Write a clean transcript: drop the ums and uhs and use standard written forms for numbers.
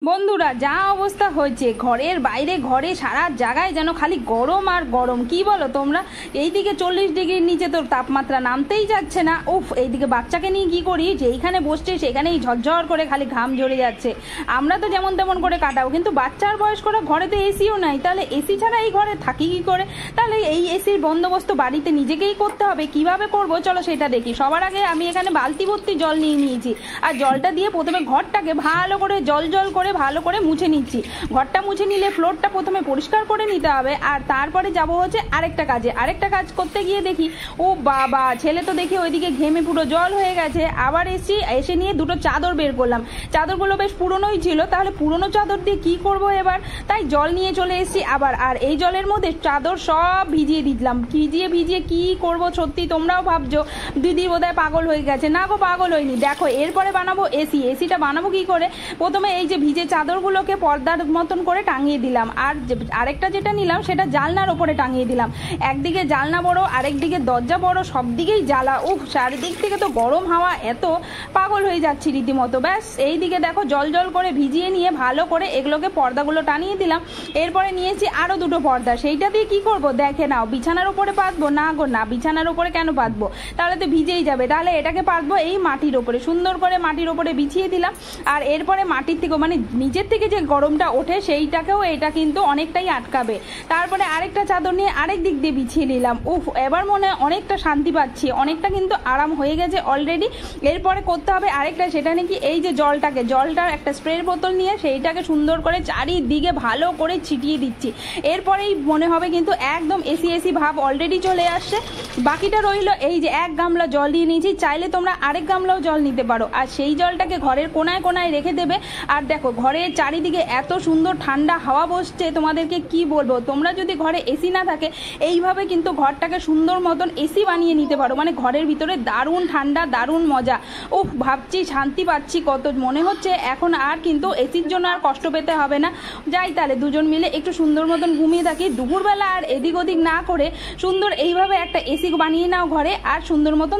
বন্ধুরা যা অবস্থা হয়েছে ঘরের বাইরে ঘরে সারা জায়গায় যেন খালি গরম আর গরম। কি বলো তোমরা? এইদিকে 40 ডিগ্রির নিচে তো তাপমাত্রা নামতেই যাচ্ছে না। উফ, এইদিকে বাচ্চাকে নিয়ে কি করি, যেইখানে বসছে সেখানেই ঝরঝর করে খালি ঘাম ঝরে যাচ্ছে। আমরা তো যেমন তেমন করে কাটাবো, কিন্তু বাচ্চার বয়স্করা ঘরে তো এসিও নাই, তাহলে এসি ছাড়া এই ঘরে থাকি কি করে? তাহলে এই এসির বন্দোবস্ত বাড়িতে নিজেকেই করতে হবে। কিভাবে করব চলো সেটা দেখি। সবার আগে আমি এখানে বালতি ভর্তি জল নিয়ে নিয়েছি, আর জলটা দিয়ে প্রথমে ঘরটাকে ভালো করে জল করে ভালো করে মুছে নিচ্ছি। ঘরটা মুছে নিলে ফ্লোরটা প্রথমে পরিষ্কার করে নিতে হবে, আর তারপরে যাব হচ্ছে আরেকটা কাজ করতে গিয়ে দেখি ও বাবা, ছেলে তো দেখি ওইদিকে ঘেমে পুরো জল হয়ে গেছে। আবার এসে নিয়ে দুটো চাদর বের করলাম। চাদরগুলো বেশ পুরনোই ছিল, তাহলে পুরনো চাদর দিয়ে কি করব এবার, তাই জল নিয়ে চলে এসেছি আবার। আর এই জলের মধ্যে চাদর সব ভিজিয়ে দিলাম। ভিজিয়ে কি করব, সত্যি তোমরাও ভাবছো দিদি বোধহয় পাগল হয়ে গেছে। না গো, পাগল হয়নি। দেখো এরপরে বানাবো এসিটা বানাবো কি করে। প্রথমে এই যে ভিজে চাদরগুলোকে পর্দার মতন করে টাঙিয়ে দিলাম, আর আরেকটা যেটা নিলাম সেটা জানলার ওপরে টাঙিয়ে দিলাম। একদিকে জানলা বড়, আরেকদিকে দরজা বড়, সব দিকেই জ্বালা। উফ, চারিদিক থেকে তো গরম হাওয়া, এত পাগল হয়ে যাচ্ছি রীতিমতো। ব্যাস এইদিকে দেখো জল করে ভিজিয়ে নিয়ে ভালো করে এগুলোকে পর্দাগুলো টানিয়ে দিলাম। এরপরে নিয়েছি আরো দুটো পর্দা, সেইটা দিয়ে কি করব দেখে নাও। বিছানার উপরে পাতবো না গো, না বিছানার উপরে কেন পাতবো, তাহলে তো ভিজেই যাবে। তাহলে এটাকে পাতবো এই মাটির ওপরে, সুন্দর করে মাটির ওপরে বিছিয়ে দিলাম। আর এরপরে মাটির থেকে মানে নিচের থেকে যে গরমটা ওঠে সেইটাকেও এটা কিন্তু অনেকটাই আটকাবে। তারপরে আরেকটা চাদর নিয়ে আরেক দিক দিয়ে বিছিয়ে নিলাম। উফ, এবার মনে হয় অনেকটা শান্তি পাচ্ছি, অনেকটা কিন্তু আরাম হয়ে গেছে অলরেডি। এরপরে করতে হবে আরেকটা, সেটা নাকি এই যে জলটার একটা স্প্রের বোতল নিয়ে সেইটাকে সুন্দর করে চারিদিকে ভালো করে ছিটিয়ে দিচ্ছি। এরপরেই মনে হবে কিন্তু একদম এসি ভাব অলরেডি চলে আসছে। বাকিটা রইল এই যে 1 গামলা জল দিয়ে নিয়েছি, চাইলে তোমরা আরেক গামলাও জল নিতে পারো। আর সেই জলটাকে ঘরের কোনায় কোনায় রেখে দেবে। আর দেখো ঘরের চারিদিকে এত সুন্দর ঠান্ডা হাওয়া বসছে, তোমাদেরকে কি বলবো। তোমরা যদি ঘরে এসি না থাকে এইভাবে কিন্তু ঘরটাকে সুন্দর মতন এসি বানিয়ে নিতে পারো, মানে ঘরের ভিতরে দারুণ ঠান্ডা, দারুণ মজা। উফ, ভাবছি শান্তি পাচ্ছি কত। মনে হচ্ছে এখন আর কিন্তু এসির জন্য আর কষ্ট পেতে হবে না। যাই তাহলে দুজন মিলে একটু সুন্দর মতন ঘুমিয়ে থাকি। দুপুরবেলা আর এদিক ওদিক না করে সুন্দর এইভাবে একটা এসি বানিয়ে নাও ঘরে, আর সুন্দর মতন